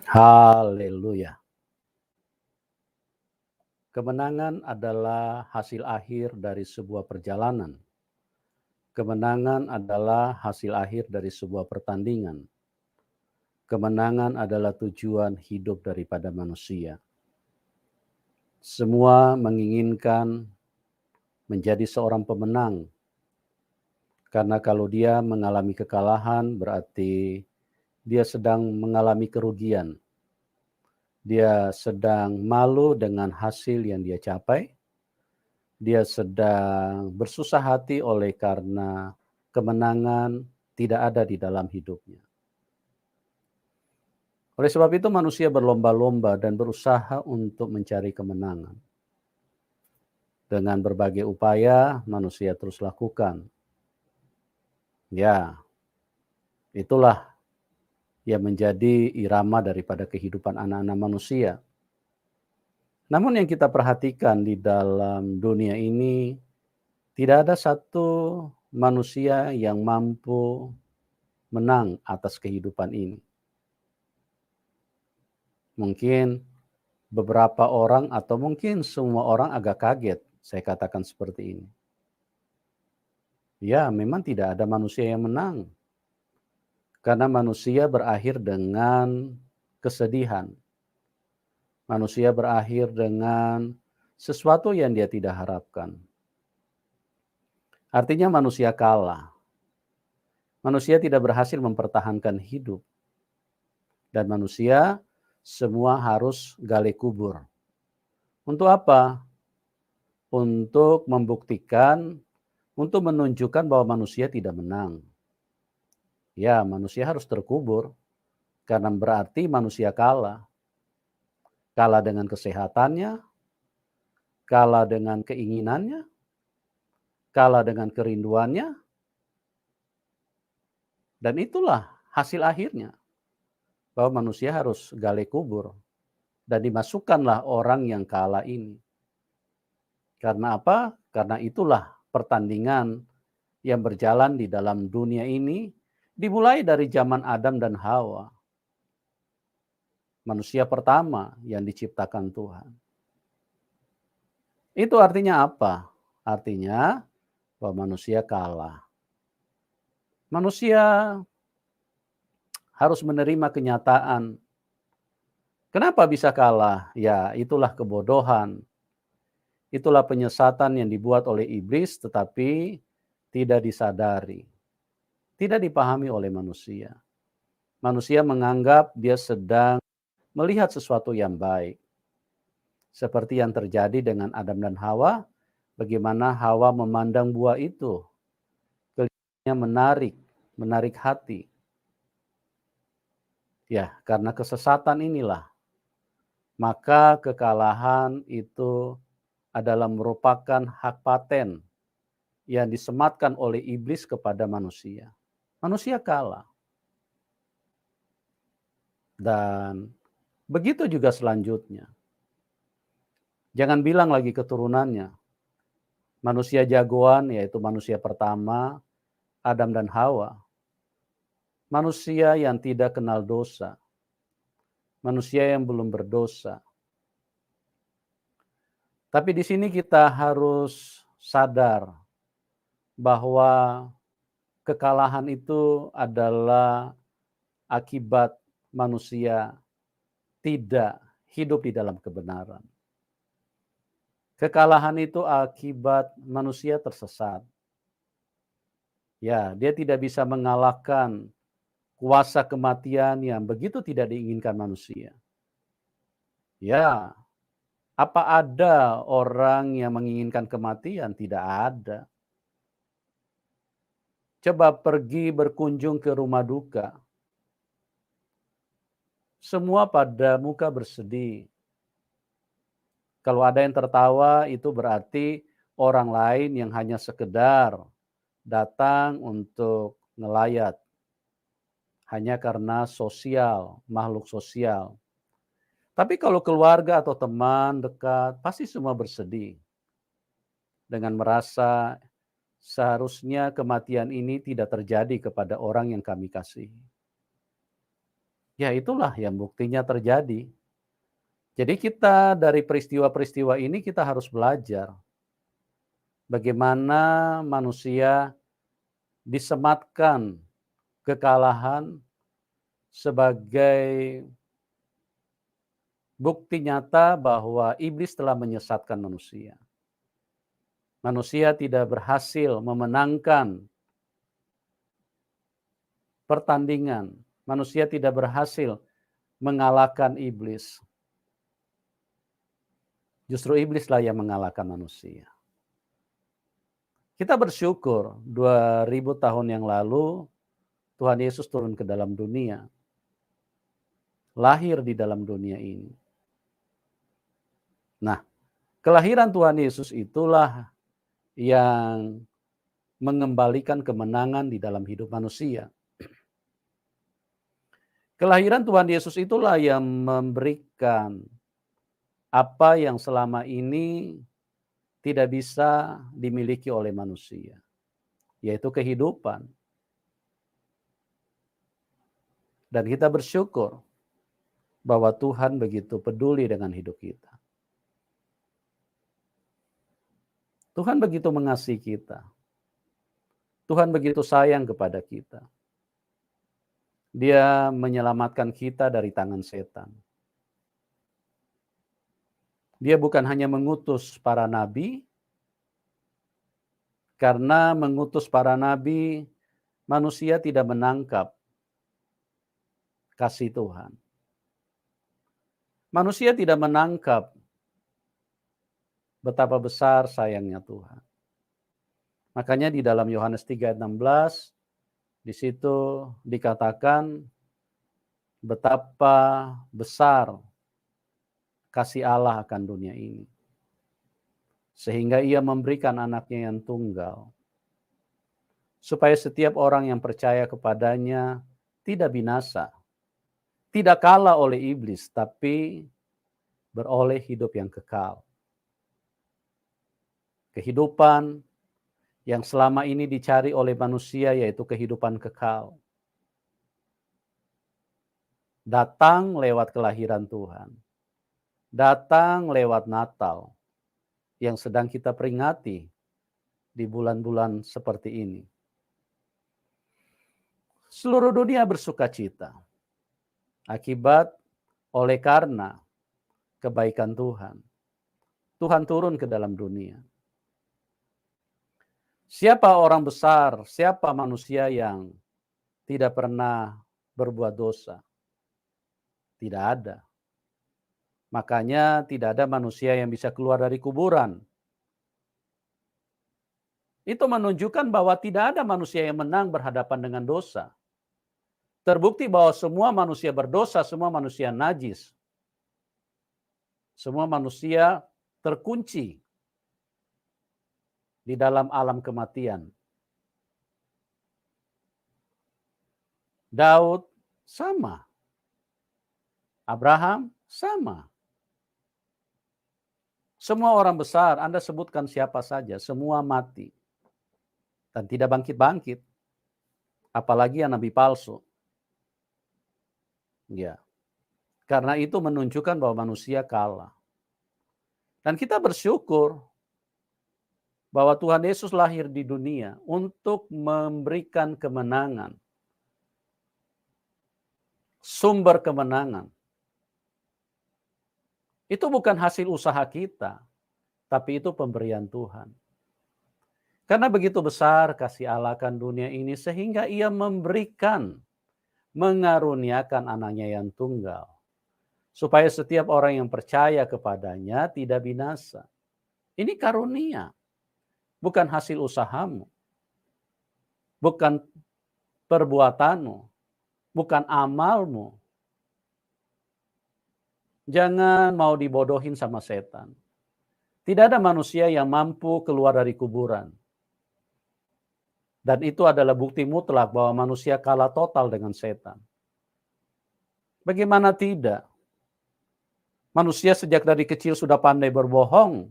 Haleluya. Kemenangan adalah hasil akhir dari sebuah perjalanan. Kemenangan adalah hasil akhir dari sebuah pertandingan. Kemenangan adalah tujuan hidup daripada manusia. Semua menginginkan menjadi seorang pemenang. Karena kalau dia mengalami kekalahan berarti dia sedang mengalami kerugian. Dia sedang malu dengan hasil yang dia capai. Dia sedang bersusah hati oleh karena kemenangan tidak ada di dalam hidupnya. Oleh sebab itu manusia berlomba-lomba dan berusaha untuk mencari kemenangan. Dengan berbagai upaya manusia terus lakukan. Ya, itulah yang menjadi irama daripada kehidupan anak-anak manusia. Namun yang kita perhatikan di dalam dunia ini, tidak ada satu manusia yang mampu menang atas kehidupan ini. Mungkin beberapa orang atau mungkin semua orang agak kaget saya katakan seperti ini. Ya, memang tidak ada manusia yang menang. Karena manusia berakhir dengan kesedihan. Manusia berakhir dengan sesuatu yang dia tidak harapkan. Artinya manusia kalah. Manusia tidak berhasil mempertahankan hidup. Dan manusia semua harus gali kubur. Untuk apa? Untuk membuktikan, untuk menunjukkan bahwa manusia tidak menang. Ya, manusia harus terkubur. Karena berarti manusia kalah. Kalah dengan kesehatannya, kalah dengan keinginannya, kalah dengan kerinduannya, dan itulah hasil akhirnya. Bahwa manusia harus gali kubur. Dan dimasukkanlah orang yang kalah ini. Karena apa? Karena itulah pertandingan yang berjalan di dalam dunia ini. Dimulai dari zaman Adam dan Hawa. Manusia pertama yang diciptakan Tuhan. Itu artinya apa? Artinya bahwa manusia kalah. Manusia harus menerima kenyataan. Kenapa bisa kalah? Ya, itulah kebodohan. Itulah penyesatan yang dibuat oleh iblis tetapi tidak disadari. Tidak dipahami oleh manusia. Manusia menganggap dia sedang melihat sesuatu yang baik. Seperti yang terjadi dengan Adam dan Hawa, bagaimana Hawa memandang buah itu. Kelihatannya menarik hati. Ya, karena kesesatan inilah, maka kekalahan itu adalah merupakan hak paten yang disematkan oleh iblis kepada manusia. Manusia kalah. Dan begitu juga selanjutnya. Jangan bilang lagi keturunannya. Manusia jagoan yaitu manusia pertama, Adam dan Hawa. Manusia yang tidak kenal dosa. Manusia yang belum berdosa. Tapi di sini kita harus sadar bahwa kekalahan itu adalah akibat manusia tidak hidup di dalam kebenaran. Kekalahan itu akibat manusia tersesat. Ya, dia tidak bisa mengalahkan kuasa kematian yang begitu tidak diinginkan manusia. Ya, apa ada orang yang menginginkan kematian? Tidak ada. Coba pergi berkunjung ke rumah duka. Semua pada muka bersedih. Kalau ada yang tertawa itu berarti orang lain yang hanya sekedar datang untuk ngelayat. Hanya karena sosial, makhluk sosial. Tapi kalau keluarga atau teman dekat, pasti semua bersedih. Dengan merasa seharusnya kematian ini tidak terjadi kepada orang yang kami kasihi. Ya itulah yang buktinya terjadi. Jadi kita dari peristiwa-peristiwa ini kita harus belajar bagaimana manusia disematkan kekalahan sebagai bukti nyata bahwa iblis telah menyesatkan manusia. Manusia tidak berhasil memenangkan pertandingan. Manusia tidak berhasil mengalahkan iblis. Justru iblislah yang mengalahkan manusia. Kita bersyukur 2000 tahun yang lalu Tuhan Yesus turun ke dalam dunia. Lahir di dalam dunia ini. Nah, kelahiran Tuhan Yesus itulah yang mengembalikan kemenangan di dalam hidup manusia. Kelahiran Tuhan Yesus itulah yang memberikan apa yang selama ini tidak bisa dimiliki oleh manusia, yaitu kehidupan. Dan kita bersyukur bahwa Tuhan begitu peduli dengan hidup kita. Tuhan begitu mengasihi kita. Tuhan begitu sayang kepada kita. Dia menyelamatkan kita dari tangan setan. Dia bukan hanya mengutus para nabi, karena mengutus para nabi, manusia tidak menangkap kasih Tuhan. Manusia tidak menangkap betapa besar sayangnya Tuhan. Makanya di dalam Yohanes 3:16, di situ dikatakan betapa besar kasih Allah akan dunia ini. Sehingga ia memberikan anaknya yang tunggal. Supaya setiap orang yang percaya kepadanya tidak binasa. Tidak kalah oleh iblis, tapi beroleh hidup yang kekal. Kehidupan yang selama ini dicari oleh manusia yaitu kehidupan kekal. Datang lewat kelahiran Tuhan. Datang lewat Natal yang sedang kita peringati di bulan-bulan seperti ini. Seluruh dunia bersukacita akibat oleh karena kebaikan Tuhan. Tuhan turun ke dalam dunia. Siapa orang besar, siapa manusia yang tidak pernah berbuat dosa? Tidak ada. Makanya tidak ada manusia yang bisa keluar dari kuburan. Itu menunjukkan bahwa tidak ada manusia yang menang berhadapan dengan dosa. Terbukti bahwa semua manusia berdosa, semua manusia najis. Semua manusia terkunci di dalam alam kematian. Daud sama. Abraham sama. Semua orang besar, Anda sebutkan siapa saja, semua mati. Dan tidak bangkit-bangkit. Apalagi yang nabi palsu. Ya. Karena itu menunjukkan bahwa manusia kalah. Dan kita bersyukur bahwa Tuhan Yesus lahir di dunia untuk memberikan kemenangan. Sumber kemenangan. Itu bukan hasil usaha kita, tapi itu pemberian Tuhan. Karena begitu besar kasih Allah akan dunia ini sehingga ia memberikan, mengaruniakan anaknya yang tunggal. Supaya setiap orang yang percaya kepadanya tidak binasa. Ini karunia, bukan hasil usahamu. Bukan perbuatanmu, bukan amalmu. Jangan mau dibodohin sama setan. Tidak ada manusia yang mampu keluar dari kuburan. Dan itu adalah bukti mutlak bahwa manusia kalah total dengan setan. Bagaimana tidak? Manusia sejak dari kecil sudah pandai berbohong.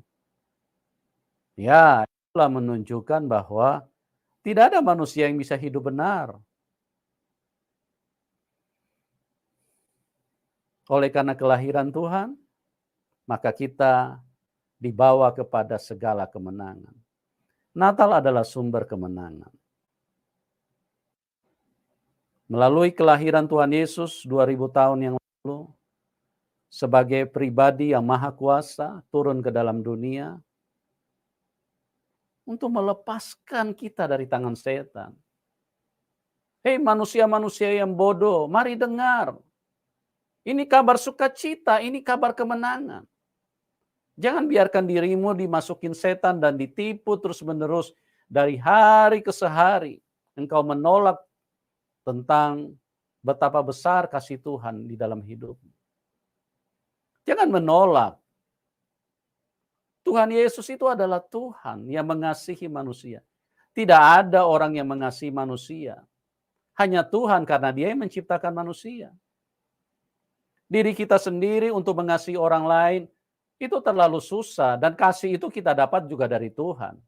Ya, itulah menunjukkan bahwa tidak ada manusia yang bisa hidup benar. Oleh karena kelahiran Tuhan, maka kita dibawa kepada segala kemenangan. Natal adalah sumber kemenangan. Melalui kelahiran Tuhan Yesus 2000 tahun yang lalu, sebagai pribadi yang maha kuasa turun ke dalam dunia untuk melepaskan kita dari tangan setan. Hei manusia-manusia yang bodoh, mari dengar. Ini kabar sukacita, ini kabar kemenangan. Jangan biarkan dirimu dimasukin setan dan ditipu terus-menerus dari hari ke hari. Engkau menolak tentang betapa besar kasih Tuhan di dalam hidupmu. Jangan menolak. Tuhan Yesus itu adalah Tuhan yang mengasihi manusia. Tidak ada orang yang mengasihi manusia. Hanya Tuhan karena Dia yang menciptakan manusia. Diri kita sendiri untuk mengasihi orang lain itu terlalu susah, dan kasih itu kita dapat juga dari Tuhan.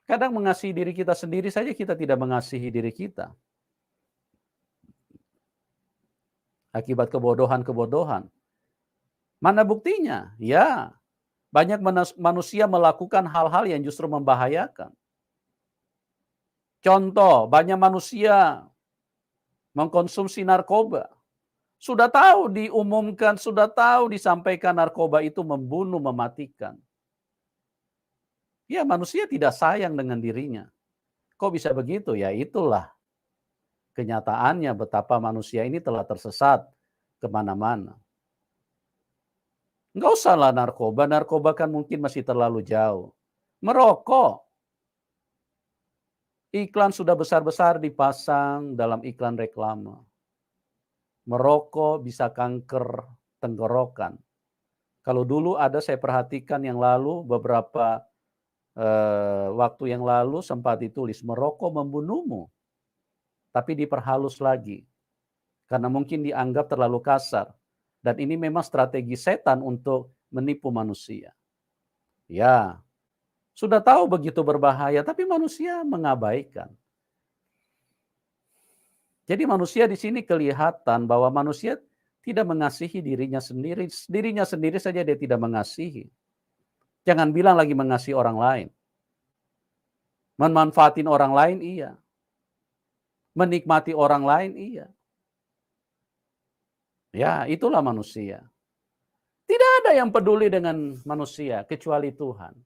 Kadang mengasihi diri kita sendiri saja kita tidak mengasihi diri kita. Akibat kebodohan-kebodohan. Mana buktinya? Ya, banyak manusia melakukan hal-hal yang justru membahayakan. Contoh, banyak manusia mengkonsumsi narkoba. Sudah tahu diumumkan, sudah tahu disampaikan narkoba itu membunuh, mematikan. Ya, manusia tidak sayang dengan dirinya. Kok bisa begitu? Ya, itulah kenyataannya betapa manusia ini telah tersesat kemana-mana. Enggak usahlah narkoba, narkoba kan mungkin masih terlalu jauh. Merokok. Iklan sudah besar-besar dipasang dalam iklan reklame. Merokok bisa kanker tenggorokan. Kalau dulu ada saya perhatikan yang lalu beberapa waktu yang lalu sempat ditulis merokok membunuhmu. Tapi diperhalus lagi. Karena mungkin dianggap terlalu kasar. Dan ini memang strategi setan untuk menipu manusia. Ya, sudah tahu begitu berbahaya, tapi manusia mengabaikan. Jadi manusia di sini kelihatan bahwa manusia tidak mengasihi dirinya sendiri. Dirinya sendiri saja dia tidak mengasihi. Jangan bilang lagi mengasihi orang lain. Memanfaatin orang lain, iya. Menikmati orang lain, iya. Ya, itulah manusia. Tidak ada yang peduli dengan manusia kecuali Tuhan.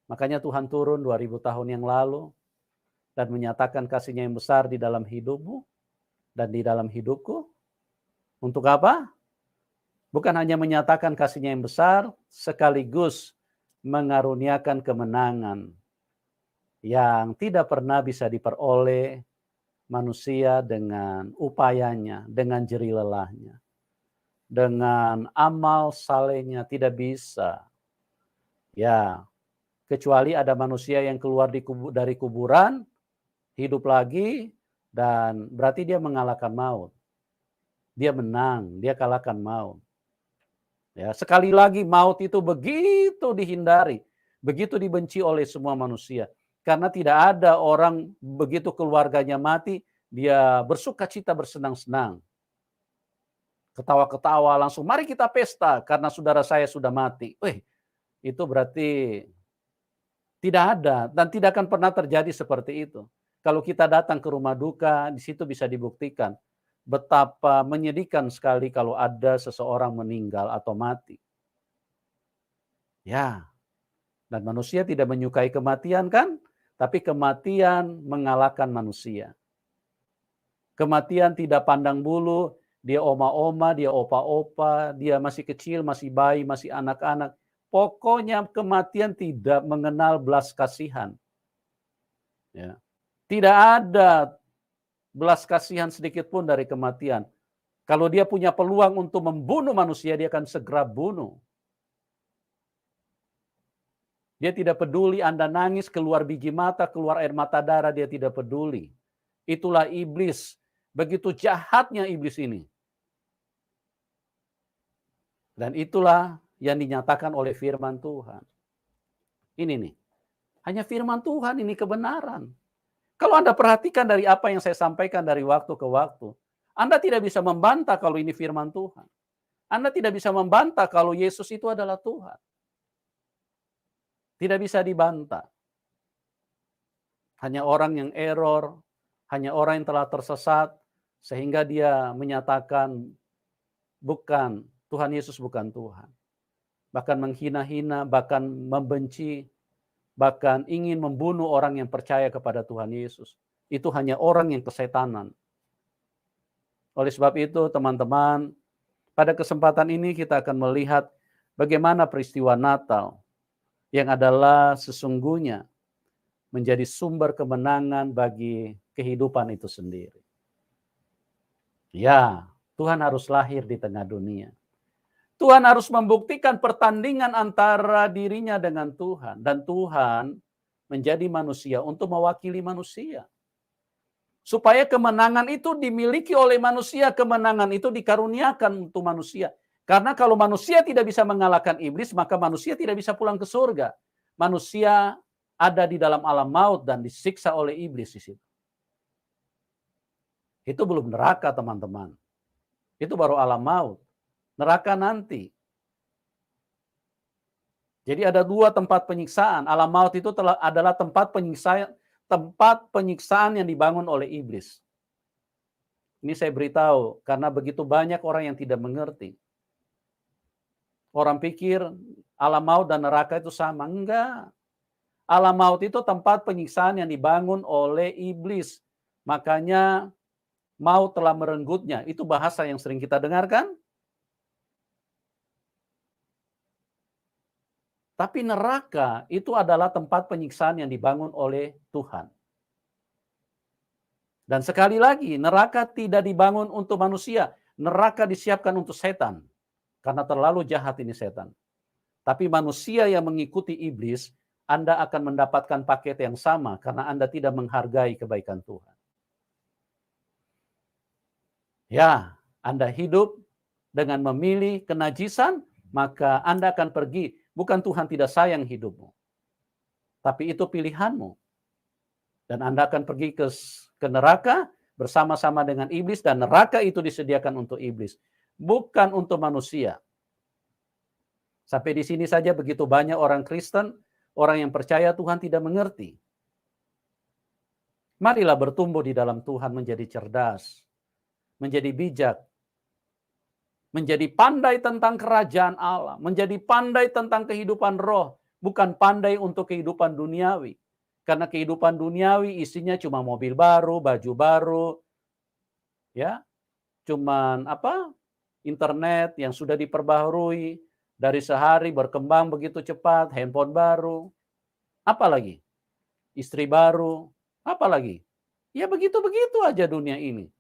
Makanya Tuhan turun 2000 tahun yang lalu dan menyatakan kasih-Nya yang besar di dalam hidupmu dan di dalam hidupku. Untuk apa? Bukan hanya menyatakan kasih-Nya yang besar, sekaligus mengaruniakan kemenangan yang tidak pernah bisa diperoleh manusia dengan upayanya, dengan jerih lelahnya. Dengan amal salehnya tidak bisa. Ya, kecuali ada manusia yang keluar dari kuburan, hidup lagi, dan berarti dia mengalahkan maut. Dia menang, dia kalahkan maut. Ya, sekali lagi maut itu begitu dihindari, begitu dibenci oleh semua manusia. Karena tidak ada orang begitu keluarganya mati, dia bersukacita bersenang-senang. Ketawa-ketawa langsung, mari kita pesta karena saudara saya sudah mati. Itu berarti tidak ada dan tidak akan pernah terjadi seperti itu. Kalau kita datang ke rumah duka, di situ bisa dibuktikan betapa menyedihkan sekali kalau ada seseorang meninggal atau mati. Ya, dan manusia tidak menyukai kematian kan? Tapi kematian mengalahkan manusia. Kematian tidak pandang bulu, dia oma-oma, dia opa-opa, dia masih kecil, masih bayi, masih anak-anak. Pokoknya kematian tidak mengenal belas kasihan. Ya. Tidak ada belas kasihan sedikit pun dari kematian. Kalau dia punya peluang untuk membunuh manusia, dia akan segera bunuh. Dia tidak peduli Anda nangis, keluar biji mata, keluar air mata darah, dia tidak peduli. Itulah iblis. Begitu jahatnya iblis ini. Dan itulah yang dinyatakan oleh firman Tuhan. Ini nih, hanya firman Tuhan ini kebenaran. Kalau Anda perhatikan dari apa yang saya sampaikan dari waktu ke waktu, Anda tidak bisa membantah kalau ini firman Tuhan. Anda tidak bisa membantah kalau Yesus itu adalah Tuhan. Tidak bisa dibantah. Hanya orang yang error, hanya orang yang telah tersesat, sehingga dia menyatakan bukan, Tuhan Yesus bukan Tuhan. Bahkan menghina-hina, bahkan membenci, bahkan ingin membunuh orang yang percaya kepada Tuhan Yesus. Itu hanya orang yang kesetanan. Oleh sebab itu, teman-teman, pada kesempatan ini kita akan melihat bagaimana peristiwa Natal yang adalah sesungguhnya menjadi sumber kemenangan bagi kehidupan itu sendiri. Ya, Tuhan harus lahir di tengah dunia. Tuhan harus membuktikan pertandingan antara dirinya dengan Tuhan. Dan Tuhan menjadi manusia untuk mewakili manusia. Supaya kemenangan itu dimiliki oleh manusia, kemenangan itu dikaruniakan untuk manusia. Karena kalau manusia tidak bisa mengalahkan iblis, maka manusia tidak bisa pulang ke surga. Manusia ada di dalam alam maut dan disiksa oleh iblis di situ. Itu belum neraka, teman-teman. Itu baru alam maut. Neraka nanti. Jadi ada dua tempat penyiksaan. Alam maut itu adalah tempat penyiksaan yang dibangun oleh iblis. Ini saya beritahu karena begitu banyak orang yang tidak mengerti. Orang pikir alam maut dan neraka itu sama. Enggak. Alam maut itu tempat penyiksaan yang dibangun oleh iblis. Makanya maut telah merenggutnya. Itu bahasa yang sering kita dengarkan. Tapi neraka itu adalah tempat penyiksaan yang dibangun oleh Tuhan. Dan sekali lagi, neraka tidak dibangun untuk manusia. Neraka disiapkan untuk setan. Karena terlalu jahat ini setan. Tapi manusia yang mengikuti iblis, Anda akan mendapatkan paket yang sama karena Anda tidak menghargai kebaikan Tuhan. Ya, Anda hidup dengan memilih kenajisan, maka Anda akan pergi. Bukan Tuhan tidak sayang hidupmu. Tapi itu pilihanmu. Dan Anda akan pergi ke neraka bersama-sama dengan iblis, dan neraka itu disediakan untuk iblis. Bukan untuk manusia. Sampai di sini saja begitu banyak orang Kristen, orang yang percaya Tuhan tidak mengerti. Marilah bertumbuh di dalam Tuhan menjadi cerdas, menjadi bijak, menjadi pandai tentang kerajaan Allah, menjadi pandai tentang kehidupan roh, bukan pandai untuk kehidupan duniawi. Karena kehidupan duniawi isinya cuma mobil baru, baju baru, ya, cuman internet yang sudah diperbaharui, dari sehari berkembang begitu cepat, handphone baru, apalagi istri baru, apalagi ya begitu-begitu aja dunia ini.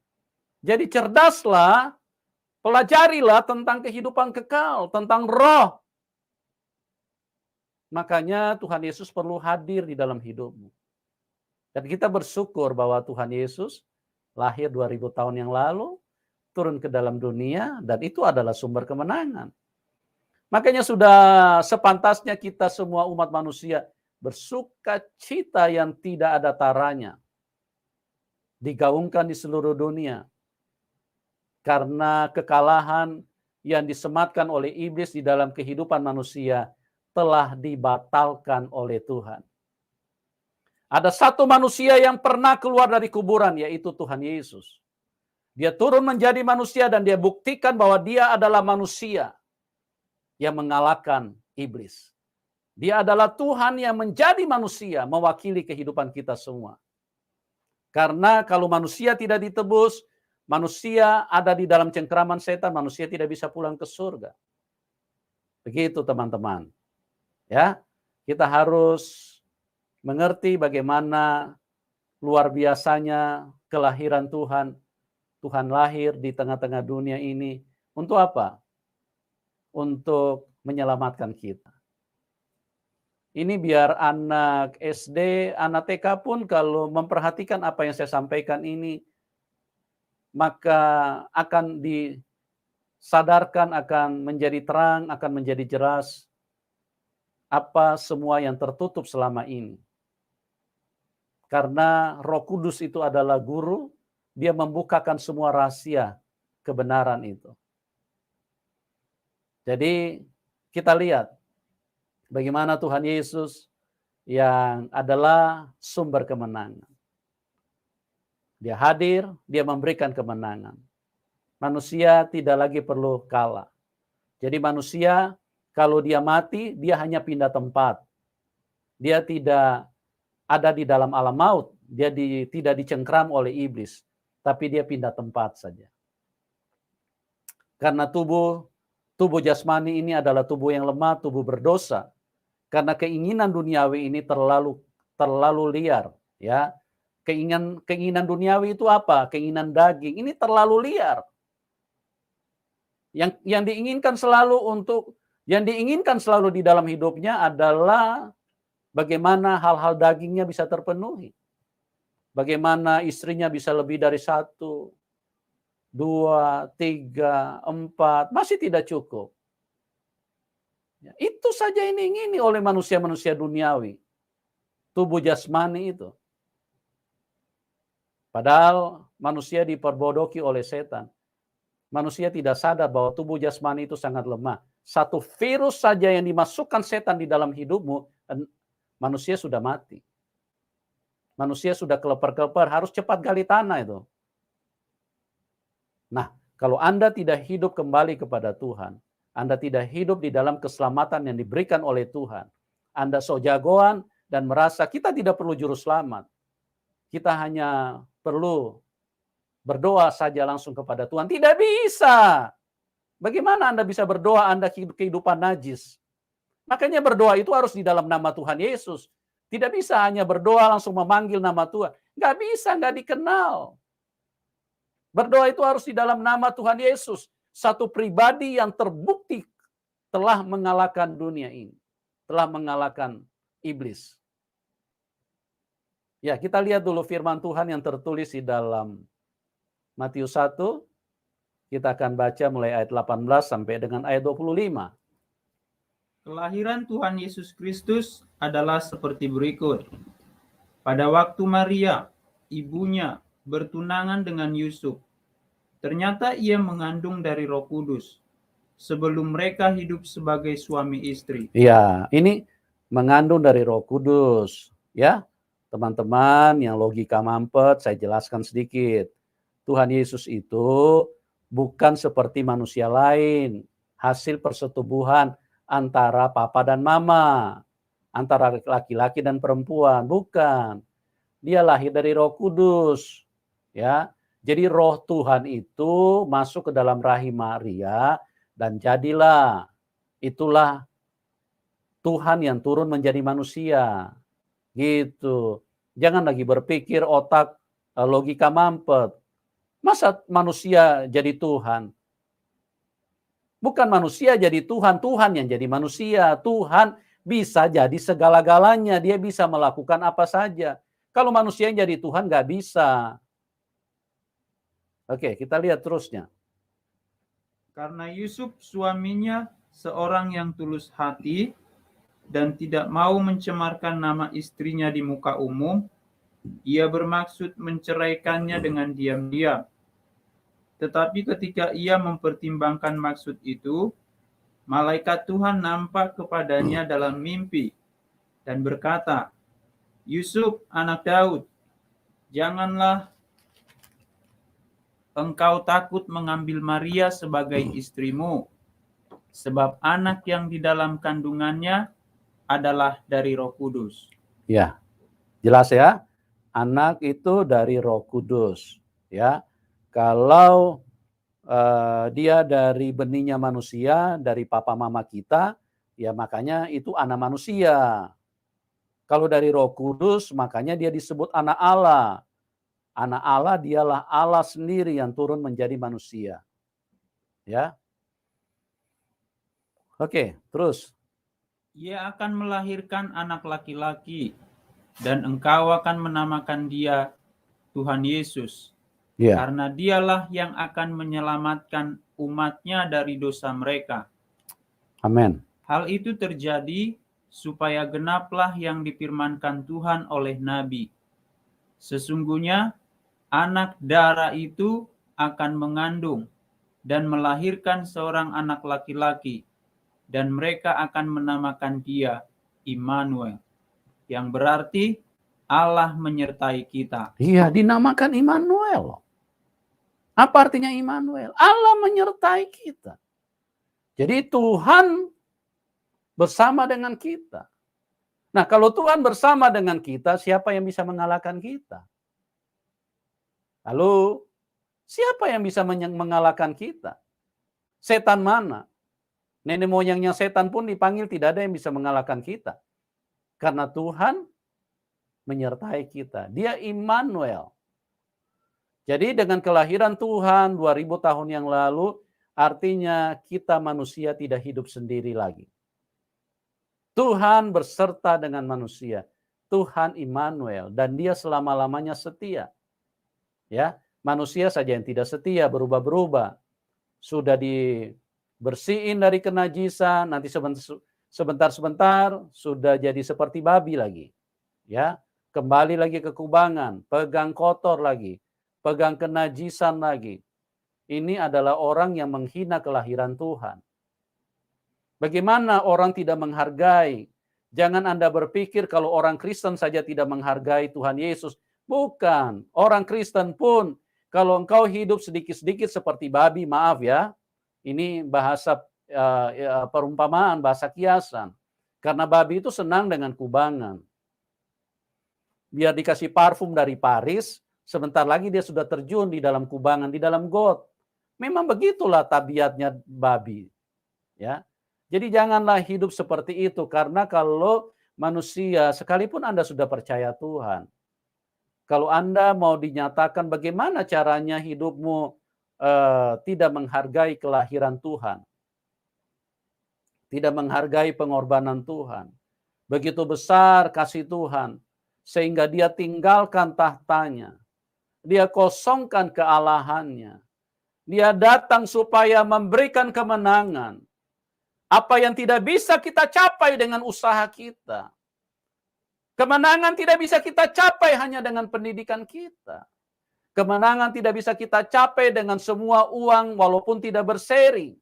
Jadi cerdaslah, pelajarilah tentang kehidupan kekal, tentang roh. Makanya Tuhan Yesus perlu hadir di dalam hidupmu. Dan kita bersyukur bahwa Tuhan Yesus lahir 2000 tahun yang lalu, turun ke dalam dunia, dan itu adalah sumber kemenangan. Makanya sudah sepantasnya kita semua umat manusia bersuka cita yang tidak ada taranya. Digaungkan di seluruh dunia. Karena kekalahan yang disematkan oleh iblis di dalam kehidupan manusia telah dibatalkan oleh Tuhan. Ada satu manusia yang pernah keluar dari kuburan, yaitu Tuhan Yesus. Dia turun menjadi manusia dan dia buktikan bahwa dia adalah manusia yang mengalahkan iblis. Dia adalah Tuhan yang menjadi manusia, mewakili kehidupan kita semua. Karena kalau manusia tidak ditebus, manusia ada di dalam cengkraman setan, manusia tidak bisa pulang ke surga. Begitu teman-teman. Ya, kita harus mengerti bagaimana luar biasanya kelahiran Tuhan. Tuhan lahir di tengah-tengah dunia ini untuk apa? Untuk menyelamatkan kita. Ini biar anak SD, anak TK pun kalau memperhatikan apa yang saya sampaikan ini, maka akan disadarkan, akan menjadi terang, akan menjadi jelas apa semua yang tertutup selama ini. Karena Roh Kudus itu adalah guru, dia membukakan semua rahasia kebenaran itu. Jadi kita lihat bagaimana Tuhan Yesus yang adalah sumber kemenangan. Dia hadir, dia memberikan kemenangan. Manusia tidak lagi perlu kalah. Jadi manusia kalau dia mati, dia hanya pindah tempat. Dia tidak ada di dalam alam maut. Dia tidak dicengkram oleh iblis. Tapi dia pindah tempat saja. Karena tubuh jasmani ini adalah tubuh yang lemah, tubuh berdosa. Karena keinginan duniawi ini terlalu liar, ya. Keinginan duniawi itu apa? Keinginan daging. Ini terlalu liar. Yang diinginkan selalu di dalam hidupnya adalah bagaimana hal-hal dagingnya bisa terpenuhi. Bagaimana istrinya bisa lebih dari 1, 2, 3, 4, masih tidak cukup. Ya, itu saja yang diingini oleh manusia-manusia duniawi. Tubuh jasmani itu. Padahal manusia diperbodohi oleh setan. Manusia tidak sadar bahwa tubuh jasmani itu sangat lemah. Satu virus saja yang dimasukkan setan di dalam hidupmu, manusia sudah mati. Manusia sudah kelepar-kelepar, harus cepat gali tanah itu. Nah, kalau Anda tidak hidup kembali kepada Tuhan, Anda tidak hidup di dalam keselamatan yang diberikan oleh Tuhan, Anda sok jagoan dan merasa kita tidak perlu juru selamat. Kita hanya perlu berdoa saja langsung kepada Tuhan. Tidak bisa. Bagaimana Anda bisa berdoa Anda kehidupan najis? Makanya berdoa itu harus di dalam nama Tuhan Yesus. Tidak bisa hanya berdoa langsung memanggil nama Tuhan. Nggak bisa, nggak dikenal. Berdoa itu harus di dalam nama Tuhan Yesus. Satu pribadi yang terbukti telah mengalahkan dunia ini. Telah mengalahkan iblis. Ya, kita lihat dulu firman Tuhan yang tertulis di dalam Matius 1, kita akan baca mulai ayat 18 sampai dengan ayat 25. Kelahiran Tuhan Yesus Kristus adalah seperti berikut. Pada waktu Maria, ibunya, bertunangan dengan Yusuf, ternyata ia mengandung dari Roh Kudus sebelum mereka hidup sebagai suami istri. Ya, ini mengandung dari Roh Kudus. Ya, teman-teman yang logika mampet, saya jelaskan sedikit. Tuhan Yesus itu bukan seperti manusia lain, hasil persetubuhan antara papa dan mama, antara laki-laki dan perempuan, bukan. Dia lahir dari Roh Kudus, ya. Jadi Roh Tuhan itu masuk ke dalam rahim Maria dan jadilah, itulah Tuhan yang turun menjadi manusia, gitu. Jangan lagi berpikir otak logika mampet. Masa manusia jadi Tuhan? Bukan manusia jadi Tuhan, Tuhan yang jadi manusia. Tuhan bisa jadi segala-galanya, dia bisa melakukan apa saja. Kalau manusia yang jadi Tuhan nggak bisa. Oke, kita lihat terusnya. Karena Yusuf suaminya seorang yang tulus hati dan tidak mau mencemarkan nama istrinya di muka umum, ia bermaksud menceraikannya dengan diam-diam. Tetapi ketika ia mempertimbangkan maksud itu, malaikat Tuhan nampak kepadanya dalam mimpi dan berkata, Yusuf, anak Daud, janganlah engkau takut mengambil Maria sebagai istrimu, sebab anak yang di dalam kandungannya adalah dari Roh Kudus. Ya, jelas ya. Anak itu dari Roh Kudus. Ya, kalau dia dari benihnya manusia, dari papa mama kita, ya makanya itu anak manusia. Kalau dari Roh Kudus, makanya dia disebut anak Allah. Anak Allah dialah Allah sendiri yang turun menjadi manusia. Ya. Oke, terus. Ia akan melahirkan anak laki-laki, dan engkau akan menamakan dia Tuhan Yesus. Ya. Karena dialah yang akan menyelamatkan umatnya dari dosa mereka. Amin. Hal itu terjadi supaya genaplah yang difirmankan Tuhan oleh Nabi. Sesungguhnya anak darah itu akan mengandung dan melahirkan seorang anak laki-laki, dan mereka akan menamakan dia Immanuel, yang berarti Allah menyertai kita. Iya, dinamakan Immanuel. Apa artinya Immanuel? Allah menyertai kita. Jadi Tuhan bersama dengan kita. Nah, kalau Tuhan bersama dengan kita, siapa yang bisa mengalahkan kita? Lalu, siapa yang bisa mengalahkan kita? Setan mana? Nenek moyangnya setan pun dipanggil, tidak ada yang bisa mengalahkan kita. Karena Tuhan menyertai kita. Dia Immanuel. Jadi dengan kelahiran Tuhan 2000 tahun yang lalu, artinya kita manusia tidak hidup sendiri lagi. Tuhan berserta dengan manusia. Tuhan Immanuel, dan dia selama-lamanya setia. Ya, manusia saja yang tidak setia, berubah-berubah. Sudah dibersihin dari kenajisan, nanti sebentar-sebentar sudah jadi seperti babi lagi. Ya, kembali lagi ke kubangan, pegang kotor lagi, pegang kenajisan lagi. Ini adalah orang yang menghina kelahiran Tuhan. Bagaimana orang tidak menghargai? Jangan Anda berpikir kalau orang Kristen saja tidak menghargai Tuhan Yesus. Bukan. Orang Kristen pun, kalau engkau hidup sedikit-sedikit seperti babi, maaf ya. Ini bahasa perumpamaan, bahasa kiasan. Karena babi itu senang dengan kubangan. Biar dikasih parfum dari Paris, sebentar lagi dia sudah terjun di dalam kubangan, di dalam got. Memang begitulah tabiatnya babi. Ya. Jadi janganlah hidup seperti itu, karena kalau manusia, sekalipun Anda sudah percaya Tuhan, kalau Anda mau dinyatakan bagaimana caranya hidupmu tidak menghargai kelahiran Tuhan, tidak menghargai pengorbanan Tuhan, begitu besar kasih Tuhan, sehingga dia tinggalkan tahtanya, dia kosongkan kealahannya, dia datang supaya memberikan kemenangan. Apa yang tidak bisa kita capai dengan usaha kita. Kemenangan tidak bisa kita capai hanya dengan pendidikan kita. Kemenangan tidak bisa kita capai dengan semua uang walaupun tidak berseri.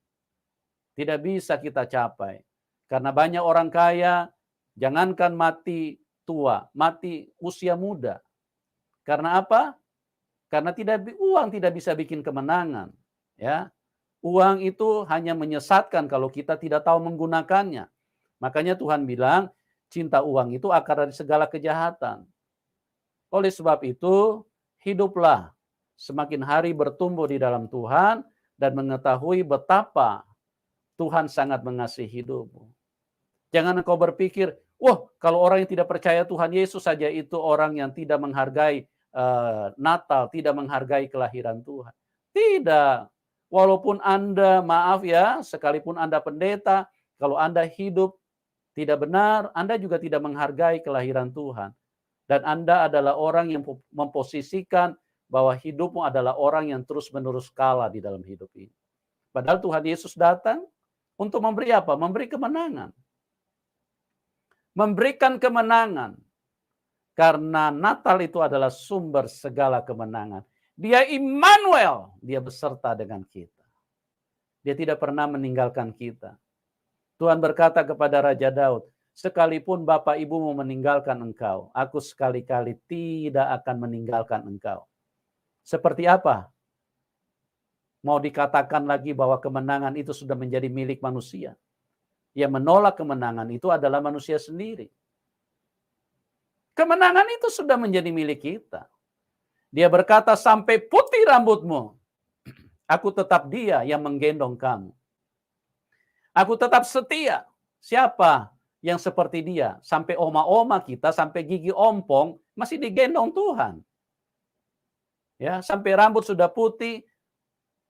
Tidak bisa kita capai. Karena banyak orang kaya, jangankan mati tua, mati usia muda. Karena apa? Karena uang tidak bisa bikin kemenangan. Ya. Uang itu hanya menyesatkan kalau kita tidak tahu menggunakannya. Makanya Tuhan bilang, cinta uang itu akar dari segala kejahatan. Oleh sebab itu, hiduplah semakin hari bertumbuh di dalam Tuhan dan mengetahui betapa Tuhan sangat mengasihi hidupmu. Jangan engkau berpikir, wah, kalau orang yang tidak percaya Tuhan Yesus saja itu orang yang tidak menghargai Natal, tidak menghargai kelahiran Tuhan. Tidak. Walaupun Anda, maaf ya, sekalipun Anda pendeta, kalau Anda hidup tidak benar, Anda juga tidak menghargai kelahiran Tuhan. Dan Anda adalah orang yang memposisikan bahwa hidupmu adalah orang yang terus-menerus kalah di dalam hidup ini. Padahal Tuhan Yesus datang untuk memberi apa? Memberi kemenangan. Memberikan kemenangan. Karena Natal itu adalah sumber segala kemenangan. Dia Immanuel, dia beserta dengan kita. Dia tidak pernah meninggalkan kita. Tuhan berkata kepada Raja Daud, sekalipun bapak ibumu meninggalkan engkau, aku sekali-kali tidak akan meninggalkan engkau. Seperti apa? Mau dikatakan lagi bahwa kemenangan itu sudah menjadi milik manusia. Yang menolak kemenangan itu adalah manusia sendiri. Kemenangan itu sudah menjadi milik kita. Dia berkata, sampai putih rambutmu, aku tetap dia yang menggendong kamu. Aku tetap setia. Siapa yang seperti dia? Sampai oma-oma kita, sampai gigi ompong, masih digendong Tuhan. Ya, sampai rambut sudah putih,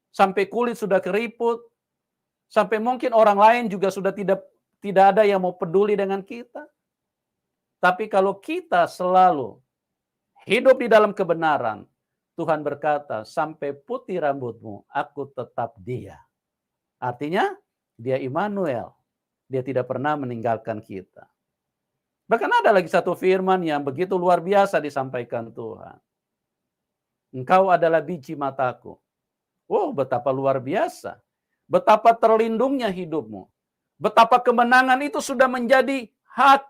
sampai kulit sudah keriput, sampai mungkin orang lain juga sudah tidak ada yang mau peduli dengan kita. Tapi kalau kita selalu hidup di dalam kebenaran, Tuhan berkata, sampai putih rambutmu, aku tetap dia. Artinya, dia Immanuel. Dia tidak pernah meninggalkan kita. Bahkan ada lagi satu firman yang begitu luar biasa disampaikan Tuhan. Engkau adalah biji mataku. Oh, betapa luar biasa. Betapa terlindungnya hidupmu. Betapa kemenangan itu sudah menjadi hak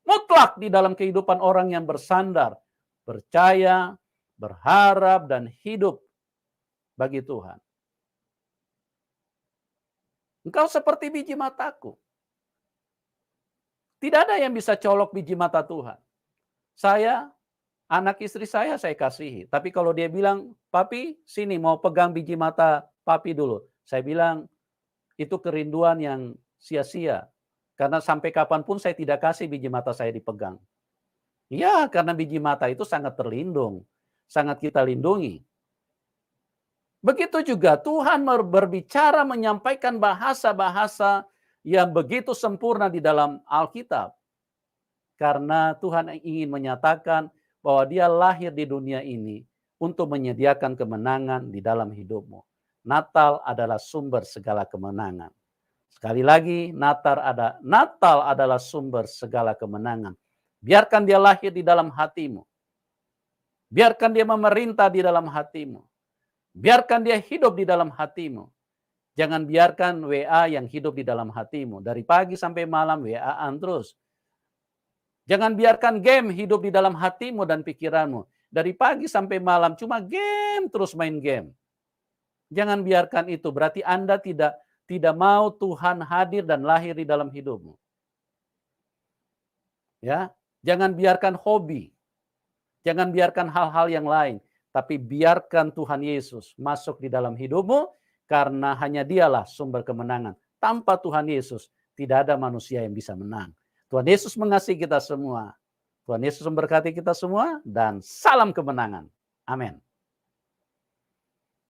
mutlak di dalam kehidupan orang yang bersandar, percaya, berharap, dan hidup bagi Tuhan. Engkau seperti biji mataku. Tidak ada yang bisa colok biji mata Tuhan. Saya, anak istri saya kasihi. Tapi kalau dia bilang, papi sini mau pegang biji mata papi dulu. Saya bilang, itu kerinduan yang sia-sia. Karena sampai kapanpun saya tidak kasih biji mata saya dipegang. Ya, karena biji mata itu sangat terlindung. Sangat kita lindungi. Begitu juga Tuhan berbicara menyampaikan bahasa-bahasa yang begitu sempurna di dalam Alkitab. Karena Tuhan ingin menyatakan bahwa dia lahir di dunia ini untuk menyediakan kemenangan di dalam hidupmu. Natal adalah sumber segala kemenangan. Sekali lagi, Natal adalah sumber segala kemenangan. Biarkan dia lahir di dalam hatimu. Biarkan dia memerintah di dalam hatimu. Biarkan dia hidup di dalam hatimu. Jangan biarkan WA yang hidup di dalam hatimu. Dari pagi sampai malam WA-an terus. Jangan biarkan game hidup di dalam hatimu dan pikiranmu. Dari pagi sampai malam cuma game, terus main game. Jangan biarkan itu, berarti Anda tidak mau Tuhan hadir dan lahir di dalam hidupmu. Ya, jangan biarkan hobi. Jangan biarkan hal-hal yang lain, tapi biarkan Tuhan Yesus masuk di dalam hidupmu karena hanya Dialah sumber kemenangan. Tanpa Tuhan Yesus tidak ada manusia yang bisa menang. Tuhan Yesus mengasihi kita semua. Tuhan Yesus memberkati kita semua dan salam kemenangan. Amin.